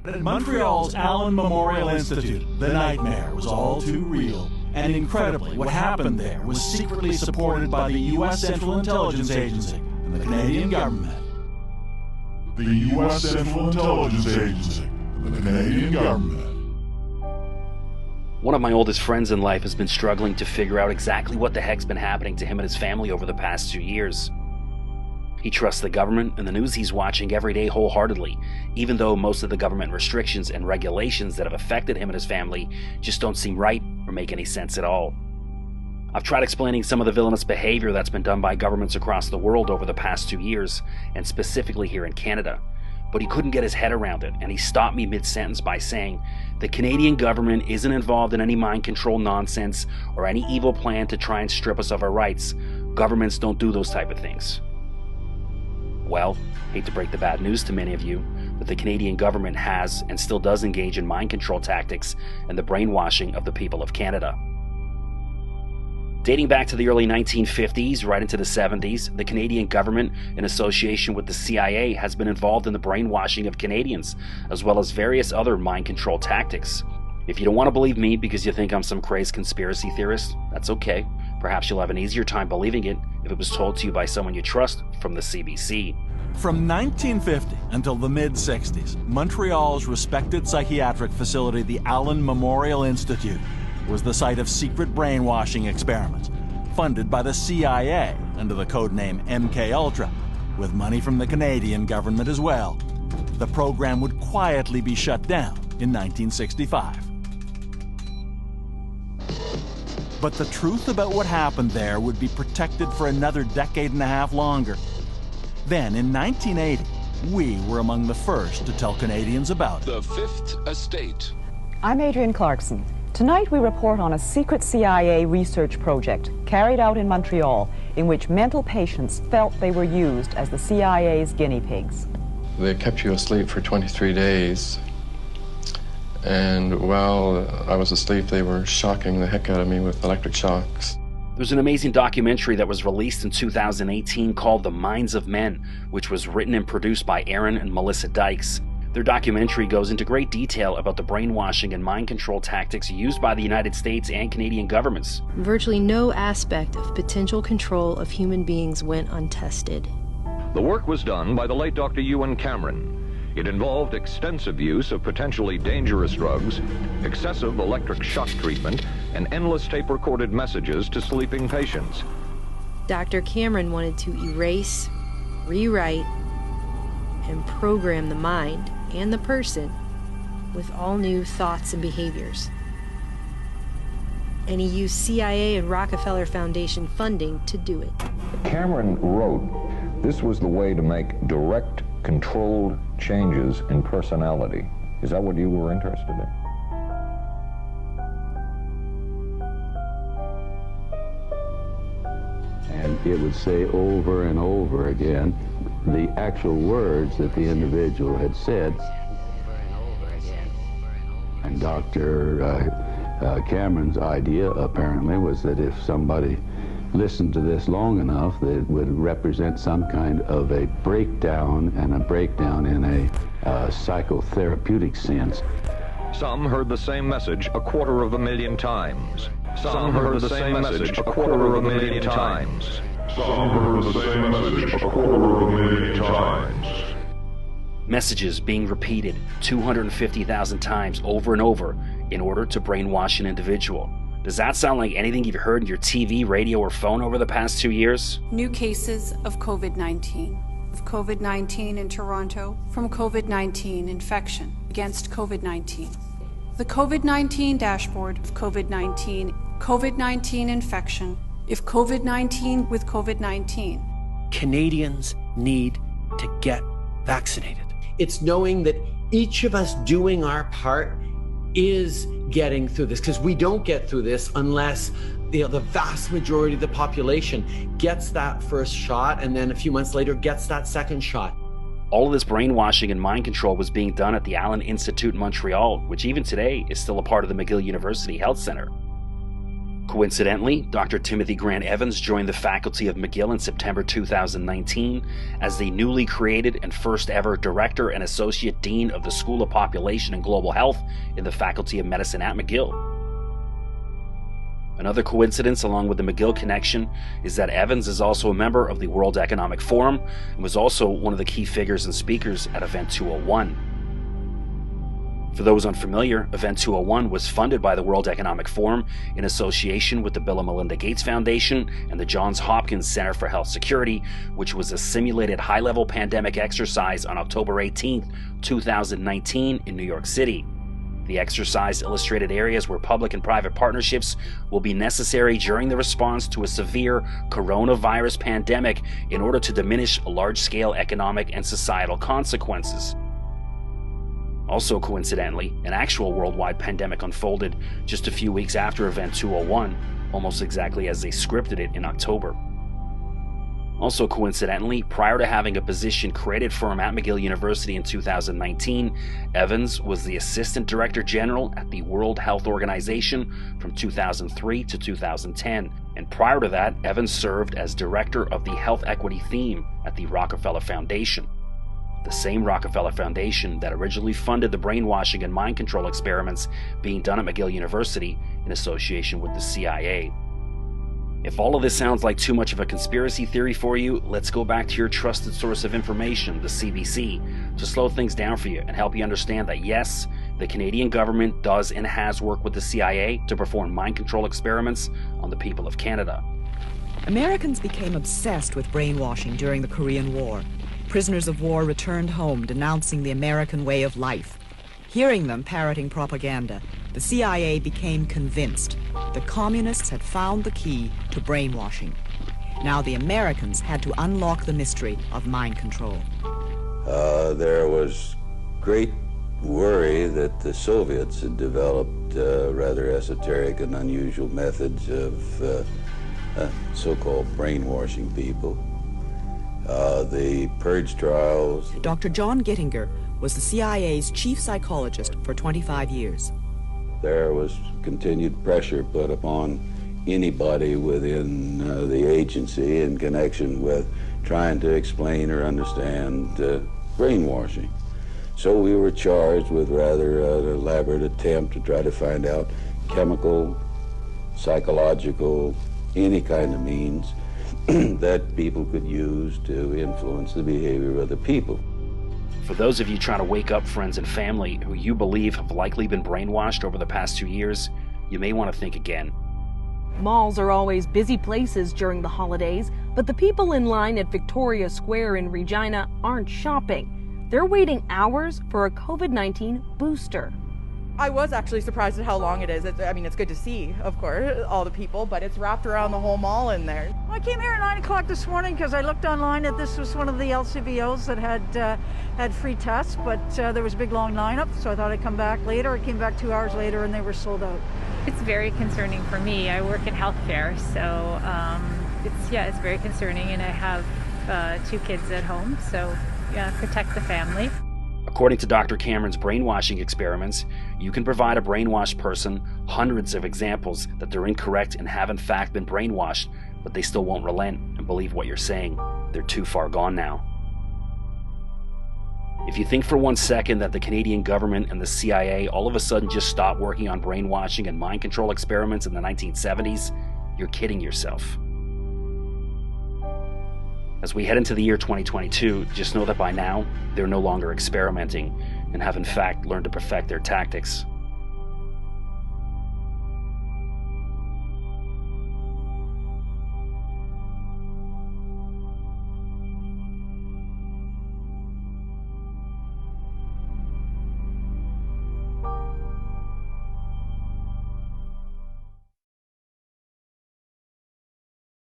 At Montreal's Allen Memorial Institute, the nightmare was all too real. And incredibly, what happened there was secretly supported by the U.S. Central Intelligence Agency and the Canadian government. The U.S. Central Intelligence Agency and the Canadian government. One of my oldest friends in life has been struggling to figure out exactly what the heck's been happening to him and his family over the past 2 years. He trusts the government and the news he's watching every day wholeheartedly, even though most of the government restrictions and regulations that have affected him and his family just don't seem right or make any sense at all. I've tried explaining some of the villainous behavior that's been done by governments across the world over the past 2 years, and specifically here in Canada, but he couldn't get his head around it, and he stopped me mid-sentence by saying, "The Canadian government isn't involved in any mind control nonsense or any evil plan to try and strip us of our rights. Governments don't do those type of things." Well, hate to break the bad news to many of you, but the Canadian government has and still does engage in mind control tactics and the brainwashing of the people of Canada. Dating back to the early 1950s, right into the 70s, the Canadian government, in association with the CIA, has been involved in the brainwashing of Canadians, as well as various other mind control tactics. If you don't want to believe me because you think I'm some crazed conspiracy theorist, that's okay. Perhaps you'll have an easier time believing it if it was told to you by someone you trust from the CBC. From 1950 until the mid-60s, Montreal's respected psychiatric facility, the Allen Memorial Institute, was the site of secret brainwashing experiments, funded by the CIA under the codename MKUltra, with money from the Canadian government as well. The program would quietly be shut down in 1965. But the truth about what happened there would be protected for another decade and a half longer. Then, in 1980, we were among the first to tell Canadians about it. The Fifth Estate. I'm Adrienne Clarkson. Tonight we report on a secret CIA research project carried out in Montreal in which mental patients felt they were used as the CIA's guinea pigs. They kept you asleep for 23 days. And while I was asleep, they were shocking the heck out of me with electric shocks. There's an amazing documentary that was released in 2018 called The Minds of Men, which was written and produced by Aaron and Melissa Dykes. Their documentary goes into great detail about the brainwashing and mind control tactics used by the United States and Canadian governments. Virtually no aspect of potential control of human beings went untested. The work was done by the late Dr. Ewen Cameron. It involved extensive use of potentially dangerous drugs, excessive electric shock treatment, and endless tape-recorded messages to sleeping patients. Dr. Cameron wanted to erase, rewrite, and program the mind and the person with all new thoughts and behaviors. And he used CIA and Rockefeller Foundation funding to do it. Cameron wrote, this was the way to make direct, controlled changes in personality. Is that what you were interested in? And it would say over and over again the actual words that the individual had said. And Dr. Cameron's idea, apparently, was that if somebody listened to this long enough, that it would represent some kind of a breakdown, and a breakdown in a psychotherapeutic sense. Some heard the same message 250,000 times. Some heard the same message 250,000 times. Some heard the same message 250,000 times. Messages being repeated 250,000 times over and over in order to brainwash an individual. Does that sound like anything you've heard in your TV, radio, or phone over the past 2 years? New cases of COVID-19. Of COVID-19 in Toronto from COVID-19 infection against COVID-19. The COVID-19 dashboard of COVID-19 infection, if COVID-19 with COVID-19. Canadians need to get vaccinated. It's knowing that each of us doing our part is getting through this, because we don't get through this unless the vast majority of the population gets that first shot and then a few months later gets that second shot. All of this brainwashing and mind control was being done at the Allen Institute in Montreal, which even today is still a part of the McGill University Health Center. Coincidentally, Dr. Timothy Grant Evans joined the faculty of McGill in September 2019 as the newly created and first ever Director and Associate Dean of the School of Population and Global Health in the Faculty of Medicine at McGill. Another coincidence along with the McGill connection is that Evans is also a member of the World Economic Forum and was also one of the key figures and speakers at Event 201. For those unfamiliar, Event 201 was funded by the World Economic Forum in association with the Bill and Melinda Gates Foundation and the Johns Hopkins Center for Health Security, which was a simulated high-level pandemic exercise on October 18, 2019 in New York City. The exercise illustrated areas where public and private partnerships will be necessary during the response to a severe coronavirus pandemic in order to diminish large-scale economic and societal consequences. Also coincidentally, an actual worldwide pandemic unfolded just a few weeks after Event 201, almost exactly as they scripted it in October. Also coincidentally, prior to having a position created for him at McGill University in 2019, Evans was the Assistant Director General at the World Health Organization from 2003 to 2010. And prior to that, Evans served as Director of the Health Equity Theme at the Rockefeller Foundation. The same Rockefeller Foundation that originally funded the brainwashing and mind control experiments being done at McGill University in association with the CIA. If all of this sounds like too much of a conspiracy theory for you, let's go back to your trusted source of information, the CBC, to slow things down for you and help you understand that yes, the Canadian government does and has worked with the CIA to perform mind control experiments on the people of Canada. Americans became obsessed with brainwashing during the Korean War. Prisoners of war returned home denouncing the American way of life. Hearing them parroting propaganda, the CIA became convinced the communists had found the key to brainwashing. Now the Americans had to unlock the mystery of mind control. There was great worry that the Soviets had developed rather esoteric and unusual methods of so-called brainwashing people. The Purge trials. Dr. John Gittinger was the CIA's chief psychologist for 25 years. There was continued pressure put upon anybody within the agency in connection with trying to explain or understand brainwashing. So we were charged with rather an elaborate attempt to try to find out chemical, psychological, any kind of means that people could use to influence the behavior of other people. For those of you trying to wake up friends and family who you believe have likely been brainwashed over the past 2 years, you may want to think again. Malls are always busy places during the holidays, but the people in line at Victoria Square in Regina aren't shopping. They're waiting hours for a COVID-19 booster. I was actually surprised at how long it is. I mean, it's good to see, of course, all the people, but it's wrapped around the whole mall in there. I came here at 9 o'clock this morning because I looked online that this was one of the LCBOs that had free tests, but there was a big long lineup, so I thought I'd come back later. I came back 2 hours later and they were sold out. It's very concerning for me. I work in healthcare, so it's very concerning, and I have 2 kids at home, so protect the family. According to Dr. Cameron's brainwashing experiments, you can provide a brainwashed person hundreds of examples that they're incorrect and have in fact been brainwashed, but they still won't relent and believe what you're saying. They're too far gone now. If you think for 1 second that the Canadian government and the CIA all of a sudden just stopped working on brainwashing and mind control experiments in the 1970s, you're kidding yourself. As we head into the year 2022, just know that by now, they're no longer experimenting and have in fact learned to perfect their tactics.